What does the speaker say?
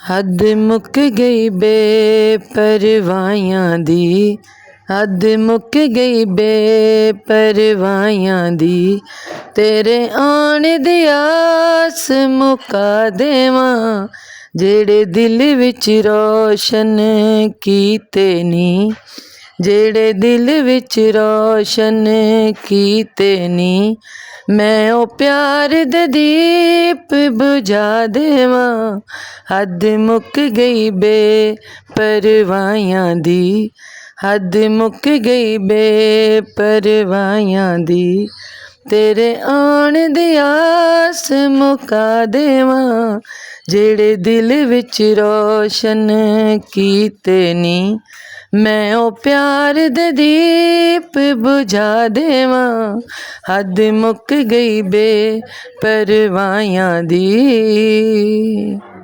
हद मुक गई बेपरवाहियां दी, हद मुक गई बेपरवाहियां दी। तेरे आने दी आस मुका देवां, जेड़े दिल विच रोशन कीते नी, जेड़े दिल विच रोशन कीते नी। मैं ओ प्यार दे दीप बुझा देवां, हद मुक गई बेपरवाहियां दी, हद मुक गई बेपरवाहियां दी। तेरे आने दी आस मुका देवां, जेड़े दिल विच रोशन कीते नी। मैं ओ प्यार दे दीप बुझा देवां, हद मुक गई बेपरवाहियां दी।